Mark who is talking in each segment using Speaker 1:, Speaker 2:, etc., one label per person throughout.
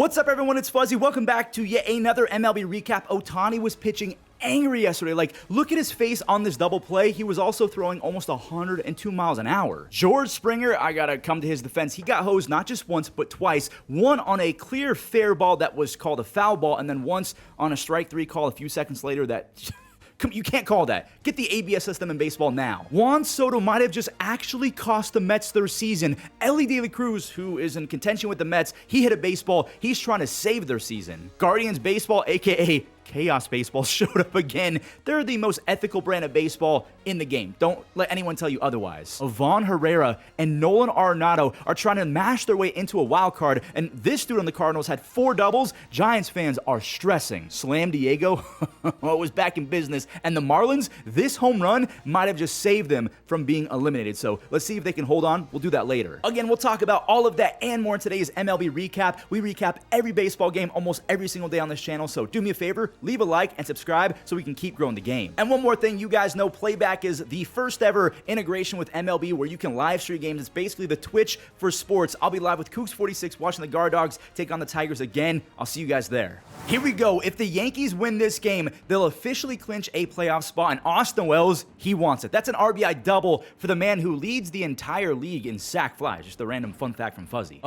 Speaker 1: What's up, everyone? It's Fuzzy. Welcome back to yet another MLB recap. Ohtani was pitching angry yesterday. Like, look at his face on this double play. He was also throwing almost 102 miles an hour. George Springer, I gotta come to his defense. He got hosed not just once, but twice. One on a clear fair ball that was called a foul ball, and then once on a strike three call a few seconds later that... You can't call that. Get the ABS system in baseball now. Juan Soto might have just actually cost the Mets their season. Ellie De La Cruz, who is in contention with the Mets, he hit a baseball. He's trying to save their season. Guardians Baseball, aka Chaos Baseball, showed up again. They're the most ethical brand of baseball in the game. Don't let anyone tell you otherwise. Ivan Herrera and Nolan Arenado are trying to mash their way into a wild card, and this dude on the Cardinals had 4 doubles. Giants fans are stressing. Slam Diego was back in business, and the Marlins, this home run might have just saved them from being eliminated. So let's see if they can hold on. We'll do that later. Again, we'll talk about all of that and more in today's MLB recap. We recap every baseball game almost every single day on this channel, so do me a favor, leave a like and subscribe so we can keep growing the game. And one more thing, you guys know Playback is the first ever integration with MLB where you can live stream games. It's basically the Twitch for sports. I'll be live with Kooks46 watching the Guard Dogs take on the Tigers again. I'll see you guys there. Here we go. If the Yankees win this game, they'll officially clinch a playoff spot, and Austin Wells, he wants it. That's an RBI double for the man who leads the entire league in sac flies. Just a random fun fact from Fuzzy.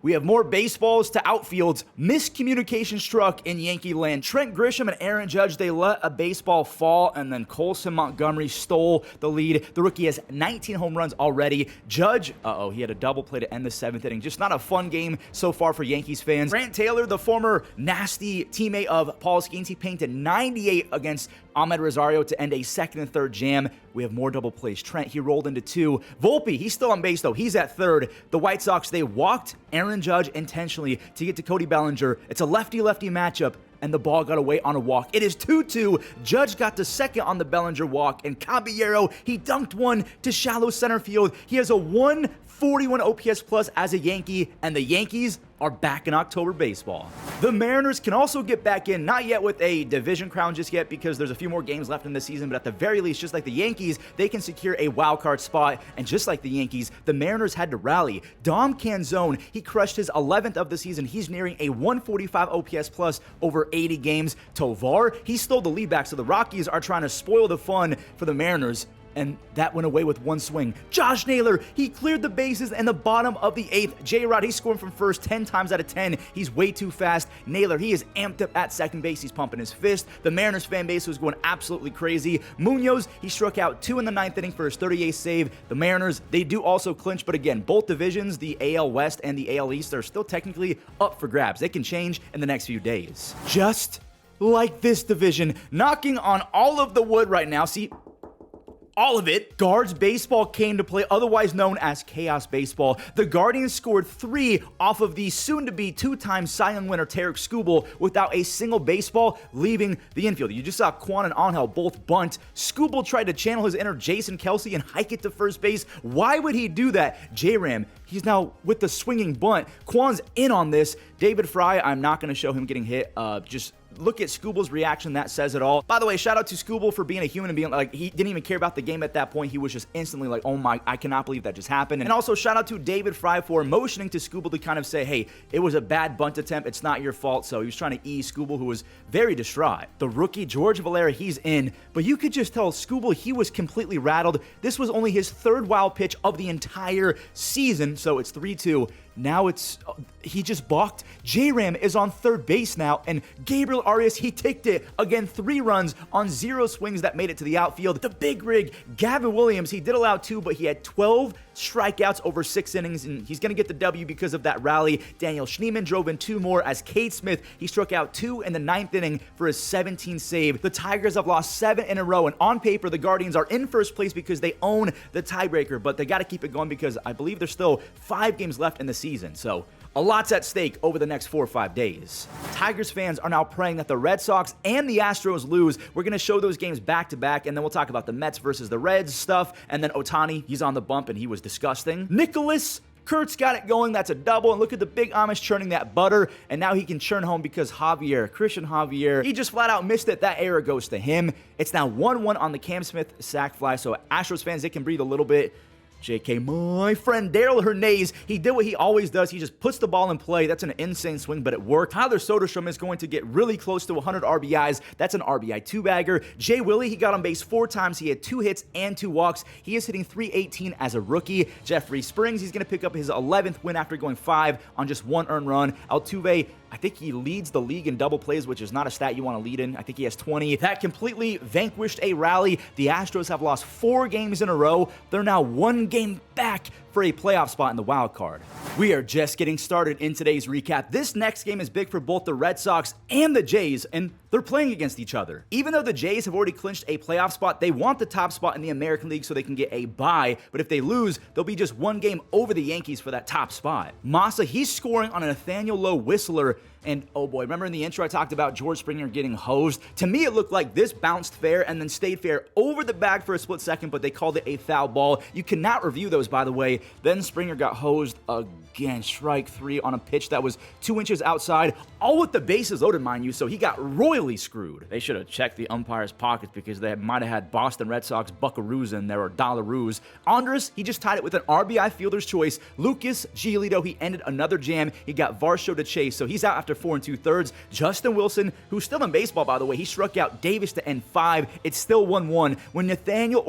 Speaker 1: We have more baseballs to outfields. Miscommunication struck in Yankee land. Trent Grisham and Aaron Judge, they let a baseball fall, and then Colson Montgomery stole the lead. The rookie has 19 home runs already. Judge, he had a double play to end the 7th inning. Just not a fun game so far for Yankees fans. Grant Taylor, the former nasty teammate of Paul Skeens, he painted 98 against Ahmed Rosario to end a 2nd and 3rd jam. We have more double plays. Trent, he rolled into 2. Volpe, he's still on base though. He's at 3rd. The White Sox, they walked Aaron Judge intentionally to get to Cody Bellinger. It's a lefty-lefty matchup, and the ball got away on a walk. It is 2-2. Judge got to 2nd on the Bellinger walk, and Caballero, he dunked one to shallow center field. He has a 141 OPS plus as a Yankee, and the Yankees are back in October baseball. The Mariners can also get back in, not yet with a division crown just yet because there's a few more games left in the season, but at the very least, just like the Yankees, they can secure a wild card spot, and just like the Yankees, the Mariners had to rally. Dom Canzone, he crushed his 11th of the season. He's nearing a 145 OPS plus over 80 games. Tovar, he stole the lead back, so the Rockies are trying to spoil the fun for the Mariners, and that went away with one swing. Josh Naylor, he cleared the bases in the bottom of the 8th. J-Rod, he's scoring from first 10 times out of 10. He's way too fast. Naylor, he is amped up at second base. He's pumping his fist. The Mariners fan base was going absolutely crazy. Munoz, he struck out 2 in the 9th inning for his 38th save. The Mariners, they do also clinch, but again, both divisions, the AL West and the AL East, are still technically up for grabs. They can change in the next few days. Just like this division, knocking on all of the wood right now. See, all of it. Guards Baseball came to play, otherwise known as Chaos Baseball. The Guardians scored 3 off of the soon-to-be 2-time Cy Young winner Tarik Skubal without a single baseball leaving the infield. You just saw Quan and Angel both bunt. Skubal tried to channel his inner Jason Kelce and hike it to first base. Why would he do that? J-Ram, he's now with the swinging bunt. Quan's in on this. David Fry, I'm not going to show him getting hit. Just look at Skubal's reaction. That says it all. By the way, shout out to Skubal for being a human and being like, he didn't even care about the game at that point. He was just instantly like, oh my, I cannot believe that just happened. And also shout out to David Fry for motioning to Skubal to kind of say, hey, it was a bad bunt attempt. It's not your fault. So he was trying to ease Skubal, who was very distraught. The rookie, George Valera, he's in, but you could just tell Skubal, he was completely rattled. This was only his 3rd wild pitch of the entire season. So it's 3-2. Now he just balked. J-Ram is on 3rd base now, and Gabriel Arraez, he ticked it. Again, 3 runs on 0 swings that made it to the outfield. The big rig, Gavin Williams, he did allow 2, but he had 12 strikeouts over 6 innings, and he's going to get the W because of that rally. Daniel Schneemann drove in 2 more as Cade Smith, he struck out 2 in the 9th inning for his 17th save. The Tigers have lost 7 in a row, and on paper, the Guardians are in first place because they own the tiebreaker, but they got to keep it going because I believe there's still 5 games left in the season. So a lot's at stake over the next 4 or 5 days. Tigers fans are now praying that the Red Sox and the Astros lose. We're going to show those games back to back, and then we'll talk about the Mets versus the Reds stuff, and then Ohtani, he's on the bump, and he was disgusting. Nicholas Kurtz got it going. That's a double. And look at the big Amish churning that butter. And now he can churn home because Christian Javier, he just flat out missed it. That error goes to him. It's now 1-1 on the Cam Smith sac fly. So Astros fans, they can breathe a little bit. JK, my friend Daryl Hernaiz, he did what he always does. He just puts the ball in play. That's an insane swing, but it worked. Tyler Soderstrom is going to get really close to 100 RBIs. That's an RBI 2-bagger. Jay Willie, he got on base 4 times. He had 2 hits and 2 walks. He is hitting .318 as a rookie. Jeffrey Springs, he's going to pick up his 11th win after going 5 on just 1 earned run. Altuve, I think he leads the league in double plays, which is not a stat you want to lead in. I think he has 20. That completely vanquished a rally. The Astros have lost 4 games in a row. They're now 1 game back for a playoff spot in the wild card. We are just getting started in today's recap. This next game is big for both the Red Sox and the Jays, and they're playing against each other. Even though the Jays have already clinched a playoff spot, they want the top spot in the American League so they can get a bye, but if they lose, they'll be just 1 game over the Yankees for that top spot. Massa, he's scoring on a Nathaniel Lowe whistler, and oh boy, remember in the intro I talked about George Springer getting hosed? To me, it looked like this bounced fair and then stayed fair over the bag for a split second, but they called it a foul ball. You cannot review those, by the way. Then Springer got hosed again. Strike 3 on a pitch that was 2 inches outside, all with the bases loaded, mind you, so he got royally screwed. They should have checked the umpire's pockets because they might have had Boston Red Sox buckaroos in there or dollaroos. Andres, he just tied it with an RBI fielder's choice. Lucas Giolito, he ended another jam. He got Varsho to chase, so he's out after 4 2/3. Justin Wilson, who's still in baseball, by the way, he struck out Davis to end 5. It's still 1-1 when Nathaniel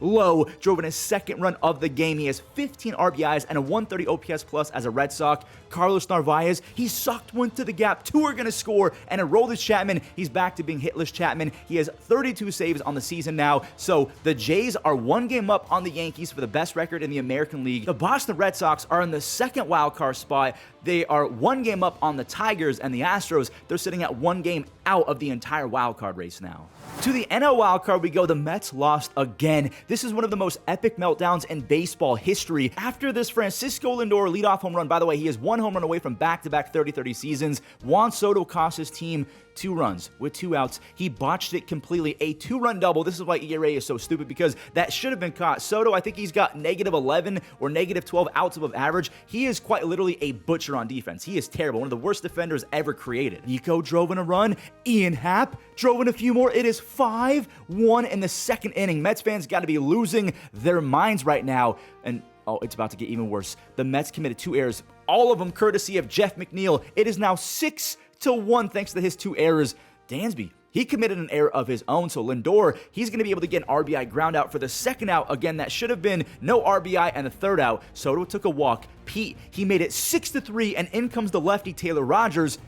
Speaker 1: Lowe drove in his 2nd run of the game. He has 15 RBIs and a 130 OPS plus as a Red Sox. Carlos Narvaez, he sucked one to the gap. 2 are going to score, and Aroldis Chapman, he's back to being hitless Chapman. He has 32 saves on the season now, so the Jays are 1 game up on the Yankees for the best record in the American League. The Boston Red Sox are in the 2nd wildcard spot. They are 1 game up on the Tigers, and the Astros, they're sitting at 1 game out of the entire wildcard race now. To the NL wildcard we go. The Mets lost again. This is one of the most epic meltdowns in baseball history. After this Francisco Lindor leadoff home run, by the way, he is 1 home run away from back-to-back 30-30 seasons. Juan Soto cost his team 2 runs with 2 outs. He botched it completely. A 2-run double. This is why ERA is so stupid, because that should have been caught. Soto, I think he's got -11 or -12 outs above average. He is quite literally a butcher on defense. He is terrible. One of the worst defenders ever created. Nico drove in a run. Ian Happ drove in a few more. It is 5-1 in the 2nd inning. Mets fans got to be losing their minds right now. And oh, it's about to get even worse. The Mets committed 2 errors, all of them courtesy of Jeff McNeil. It is now 6-1 thanks to his 2 errors. Dansby, he committed an error of his own, so Lindor, he's going to be able to get an RBI ground out for the 2nd out. Again, that should have been no RBI and the 3rd out. Soto took a walk. Pete, he made it 6-3, and in comes the lefty Taylor Rogers.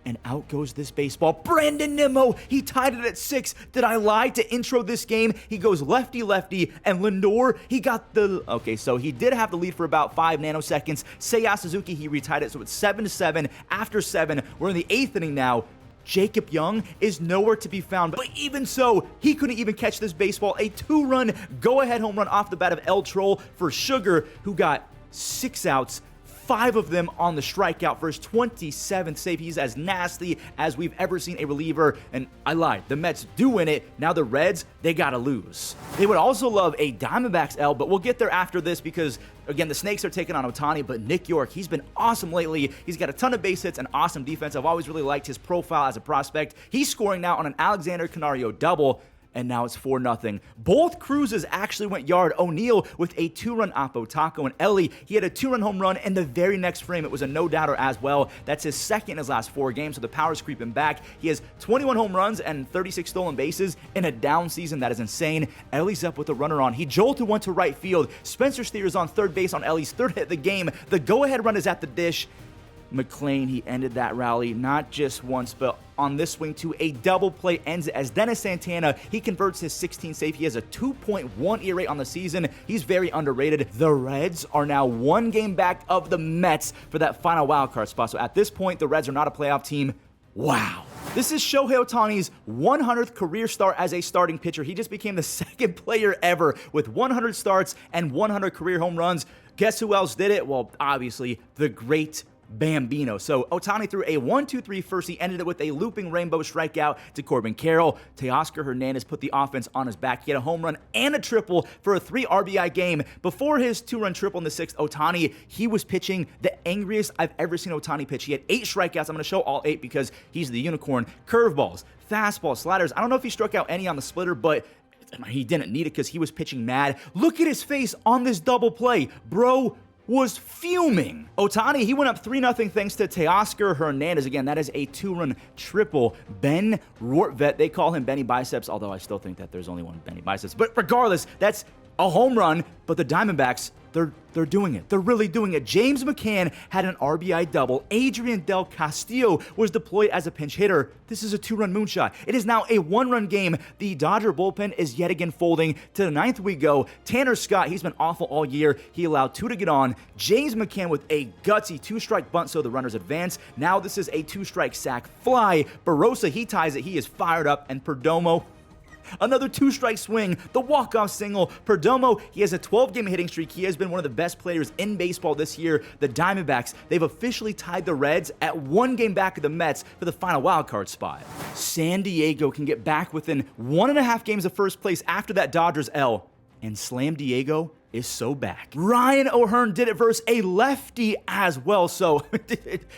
Speaker 1: And out goes this baseball. Brandon Nimmo, he tied it at 6. Did I lie to intro this game? He goes lefty-lefty, and Lindor, he got the... Okay, so he did have the lead for about 5 nanoseconds. Seiya Suzuki, he retied it, so it's 7-7. After 7, we're in the 8th inning now. Jacob Young is nowhere to be found, but even so, he couldn't even catch this baseball. A 2-run go-ahead home run off the bat of El Troll for Sugar, who got 6 outs. 5 of them on the strikeout for his 27th save. He's as nasty as we've ever seen a reliever. And I lied. The Mets do win it. Now the Reds, they gotta lose. They would also love a Diamondbacks L, but we'll get there after this because, again, the Snakes are taking on Ohtani, but Nick Yorke, he's been awesome lately. He's got a ton of base hits and awesome defense. I've always really liked his profile as a prospect. He's scoring now on an Alexander Canario double. And now it's 4-0. Both Cruzes actually went yard. O'Neal with a 2-run oppo. Taco and Ellie, he had a 2-run home run in the very next frame. It was a no-doubter as well. That's his 2nd in his last 4 games, so the power's creeping back. He has 21 home runs and 36 stolen bases in a down season. That is insane. Ellie's up with a runner on. He jolted one to right field. Spencer Steer's on 3rd base on Ellie's 3rd hit of the game. The go-ahead run is at the dish. McLean, he ended that rally not just once, but on this swing too. A double play ends it as Dennis Santana, he converts his 16th save. He has a 2.1 ERA on the season. He's very underrated. The Reds are now 1 game back of the Mets for that final wildcard spot. So at this point, the Reds are not a playoff team. Wow. This is Shohei Ohtani's 100th career start as a starting pitcher. He just became the 2nd player ever with 100 starts and 100 career home runs. Guess who else did it? Well, obviously, the great Bambino. So Ohtani threw a 1-2-3 first. He ended it with a looping rainbow strikeout to Corbin Carroll. Teoscar Hernandez put the offense on his back. He had a home run and a triple for a 3 RBI game. Before his 2-run triple in the 6th, Ohtani, he was pitching the angriest I've ever seen Ohtani pitch. He had 8 strikeouts. I'm going to show all 8 because he's the unicorn. Curveballs, fastballs, sliders. I don't know if he struck out any on the splitter, but he didn't need it because he was pitching mad. Look at his face on this double play. Bro was fuming. Ohtani, he went up 3-0 thanks to Teoscar Hernaiz. Again, that is a 2-run triple. Ben Rortvet, they call him Benny Biceps, although I still think that there's only one Benny Biceps. But regardless, that's a home run, but the Diamondbacks, they're doing it. They're really doing it. James McCann had an RBI double. Adrian Del Castillo was deployed as a pinch hitter. This is a 2-run moonshot. It is now a 1-run game. The Dodger bullpen is yet again folding. To the 9th we go. Tanner Scott, he's been awful all year. He allowed 2 to get on. James McCann with a gutsy 2-strike bunt so the runners advance. Now this is a 2-strike sac fly. Burelson, he ties it. He is fired up. And Perdomo, another 2-strike swing, the walk-off single. Perdomo, he has a 12-game hitting streak. He has been one of the best players in baseball this year. The Diamondbacks, they've officially tied the Reds at 1 game back of the Mets for the final wildcard spot. San Diego can get back within 1.5 games of first place after that Dodgers L. And Slam Diego is so back. Ryan O'Hearn did it versus a lefty as well, so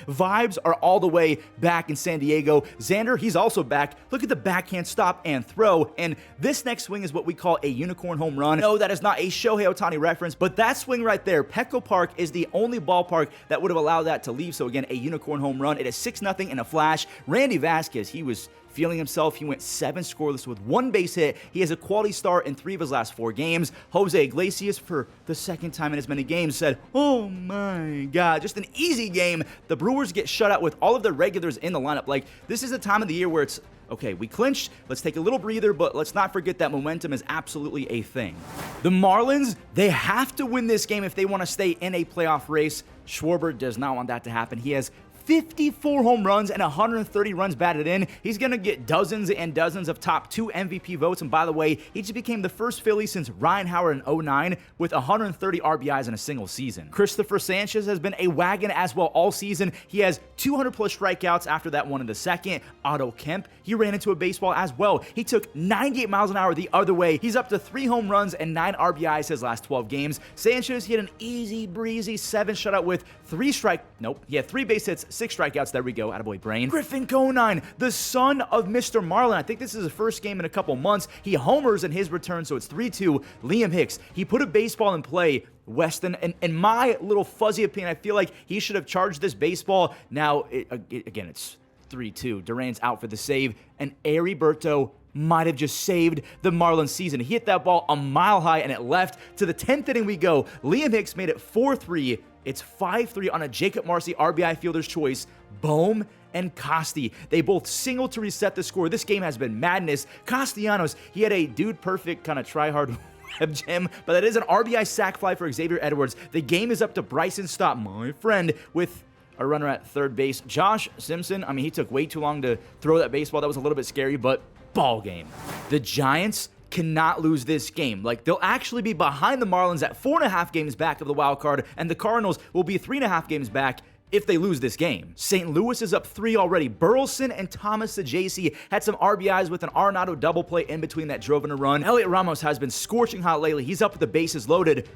Speaker 1: vibes are all the way back in San Diego. Xander, he's also back. Look at the backhand stop and throw, and this next swing is what we call a unicorn home run. No, that is not a Shohei Ohtani reference, but that swing right there, Petco Park is the only ballpark that would have allowed that to leave, so again, a unicorn home run. It is 6-0 in a flash. Randy Vazquez, he was feeling himself. He went 7 scoreless with 1 base hit. He has a quality start in 3 of his last 4 games. Jose Iglesias, for the 2nd time in as many games, said, oh my God, just an easy game. The Brewers get shut out with all of their regulars in the lineup. Like, this is the time of the year where it's, okay, we clinched, let's take a little breather, but let's not forget that momentum is absolutely a thing. The Marlins, they have to win this game if they want to stay in a playoff race. Schwarber does not want that to happen. He has 54 home runs and 130 runs batted in. He's going to get dozens and dozens of top 2 MVP votes. And by the way, he just became the first Philly since Ryan Howard in 2009 with 130 RBIs in a single season. Christopher Sanchez has been a wagon as well all season. He has 200 plus strikeouts after that one in the 2nd. Otto Kemp, he ran into a baseball as well. He took 98 miles an hour the other way. He's up to 3 home runs and 9 RBIs his last 12 games. Sanchez, he had an easy breezy 7 shutout with 3 base hits, 6 strikeouts. There we go. Attaboy brain. Griffin Conine, the son of Mr. Marlin. I think this is his first game in a couple months. He homers in his return, so it's 3-2. Liam Hicks, he put a baseball in play. Weston, and in my little fuzzy opinion, I feel like he should have charged this baseball. Now, again, it's 3-2. Duran's out for the save, and Heriberto might have just saved the Marlins season. He hit that ball a mile high, and it left. To the 10th inning we go. Liam Hicks made it 4-3. It's 5-3 on a Jacob Marcy RBI fielder's choice. Bohm and Costi, they both singled to reset the score. This game has been madness. Castellanos, he had a dude-perfect kind of try-hard web gem, but that is an RBI sac fly for Xavier Edwards. The game is up to Bryson Stott, my friend, with a runner at third base. Josh Simpson, I mean, he took way too long to throw that baseball. That was a little bit scary, but ball game. The Giants cannot lose this game. Like, they'll actually be behind the Marlins at 4.5 games back of the wild card, and the Cardinals will be 3.5 games back if they lose this game. St. Louis is up 3 already. Burleson and Thomas Sajaci had some RBIs with an Arenado double play in between that drove in a run. Elliot Ramos has been scorching hot lately. He's up with the bases loaded.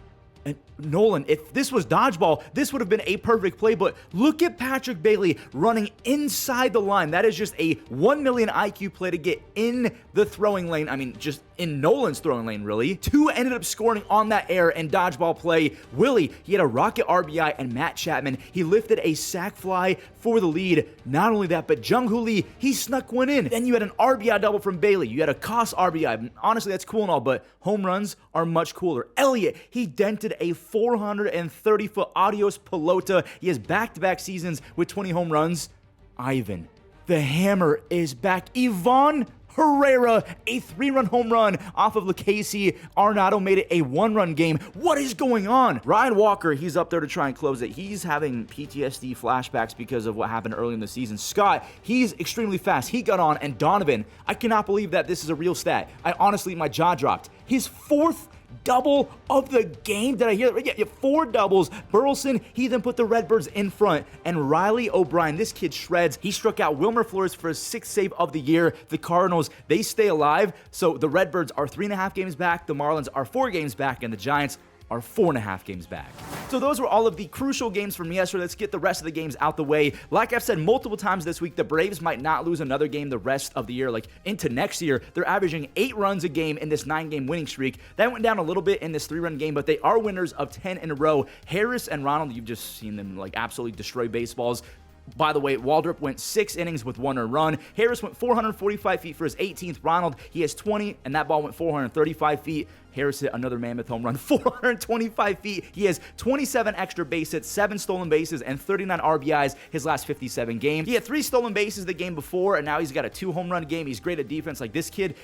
Speaker 1: And Nolan, if this was dodgeball, this would have been a perfect play, but look at Patrick Bailey running inside the line. That is just a 1 million IQ play to get in the throwing lane. I mean, just in Nolan's throwing lane, really. 2 ended up scoring on that air and dodgeball play. Willie, he had a rocket RBI, and Matt Chapman, he lifted a sac fly for the lead. Not only that, but Jung-Hoo Lee, he snuck one in. Then you had an RBI double from Bailey. You had a Koss RBI. Honestly, that's cool and all, but home runs are much cooler. Elliott, he dented a 430-foot Adios Pelota. He has back-to-back seasons with 20 home runs. Ivan, the hammer is back. Ivan Herrera, a 3-run home run off of Lucchesi. Arenado made it a 1-run game. What is going on? Ryan Walker, he's up there to try and close it. He's having PTSD flashbacks because of what happened early in the season. Scott, he's extremely fast. He got on. And Donovan, I cannot believe that this is a real stat. Honestly, my jaw dropped. His 4th double of the game. Did I hear that? Yeah, 4 doubles. Burleson, he then put the Redbirds in front. And Riley O'Brien, this kid shreds. He struck out Wilmer Flores for his 6th save of the year. The Cardinals, they stay alive. So the Redbirds are 3.5 games back. The Marlins are 4 games back. And the Giants, are 4.5 games back. So those were all of the crucial games from yesterday. Let's get the rest of the games out the way. Like I've said multiple times this week, the Braves might not lose another game the rest of the year, like into next year. They're averaging 8 runs a game in this 9-game winning streak. That went down a little bit in this 3-run game, but they are winners of 10 in a row. Harris and Ronald, you've just seen them like absolutely destroy baseballs. By the way, Waldrop went 6 innings with 1 earned run. Harris went 445 feet for his 18th. Ronald, he has 20, and that ball went 435 feet. Harris hit another mammoth home run, 425 feet. He has 27 extra base hits, 7 stolen bases, and 39 RBIs his last 57 games. He had 3 stolen bases the game before, and now he's got a 2 home run game. He's great at defense. Like this kid,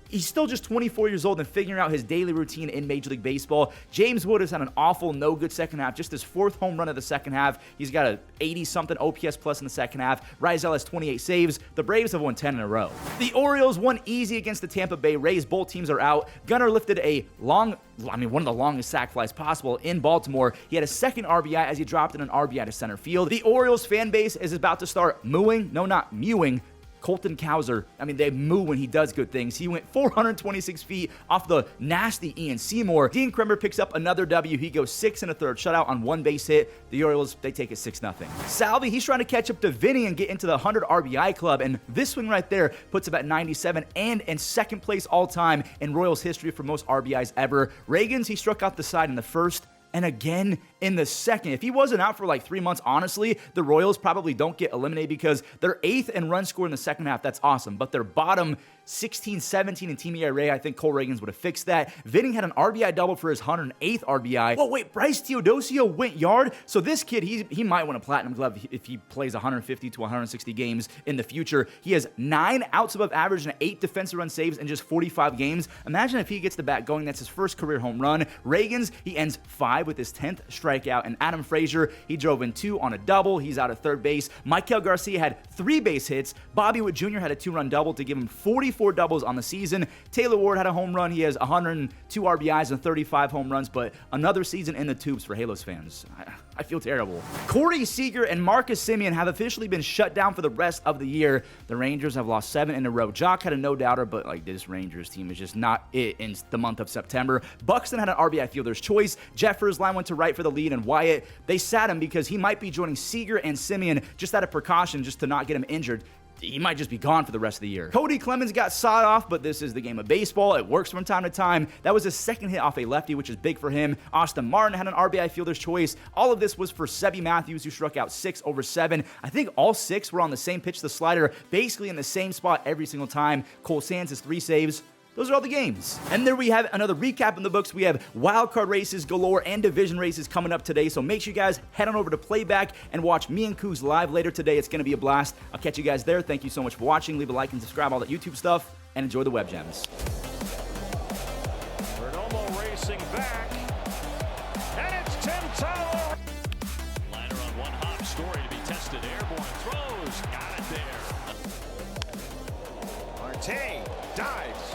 Speaker 1: He's still just 24 years old and figuring out his daily routine in Major League Baseball. James Wood has had an awful, no good second half. Just his 4th home run of the second half. He's got a 80-something OPS plus in the second half. Raisel has 28 saves. The Braves have won 10 in a row. The Orioles won easy against the Tampa Bay Rays. Both teams are out. Gunnar lifted one of the longest sac flies possible in Baltimore. He had a 2nd RBI as he dropped in an RBI to center field. The Orioles fan base is about to start mooing. No, not mewing. Colton Cowser, they moo when he does good things. He went 426 feet off the nasty Ian Seymour. Dean Kremer picks up another W. He goes 6 1/3 shutout on 1 base hit. The Orioles, they take it 6-0. Salvi, he's trying to catch up to Vinny and get into the 100 RBI club, and this swing right there puts him at 97 and in 2nd place all time in Royals history for most RBIs ever. Reagans, he struck out the side in the 1st and again in the 2nd. If he wasn't out for like 3 months, honestly, the Royals probably don't get eliminated because they're 8th in run score in the second half. That's awesome. But they're bottom 16, 17 in team ERA. I think Cole Reagans would have fixed that. Vinny had an RBI double for his 108th RBI. Oh, wait, Bryce Teodosio went yard. So this kid, he might win a platinum glove if he plays 150 to 160 games in the future. He has 9 outs above average and 8 defensive run saves in just 45 games. Imagine if he gets the bat going. That's his 1st career home run. Reagans, he ends 5 with his 10th strikeout. And Adam Frazier, he drove in 2 on a double. He's out at 3rd base. Michael Garcia had 3 base hits. Bobby Witt Jr. had a 2-run double to give him 44 doubles on the season. Taylor Ward had a home run. He has 102 RBIs and 35 home runs, but another season in the tubes for Halos fans. I feel terrible. Corey Seager and Marcus Semien have officially been shut down for the rest of the year. The Rangers have lost 7 in a row. Jock had a no-doubter, but like this Rangers team is just not it in the month of September. Buxton had an RBI fielder's choice. Jeffers line went to right for the lead, and Wyatt, they sat him because he might be joining Seager and Semien just out of precaution, just to not get him injured. He might just be gone for the rest of the year. Cody Clemens got sawed off, but this is the game of baseball. It works from time to time. That was his 2nd hit off a lefty, which is big for him. Austin Martin had an RBI fielder's choice. All of this was for Sebby Matthews, who struck out 6 over 7. I think all 6 were on the same pitch, the slider, basically in the same spot every single time. Cole Sands has 3 saves. Those are all the games. And there we have another recap in the books. We have wildcard races galore and division races coming up today. So make sure you guys head on over to Playback and watch me and Coos live later today. It's going to be a blast. I'll catch you guys there. Thank you so much for watching. Leave a like and subscribe, all that YouTube stuff, and enjoy the web gems.
Speaker 2: Perdomo racing back. And it's Tim Towler. Liner on one hop. Story to be tested. Airborne throws. Got it there. Ortiz dives.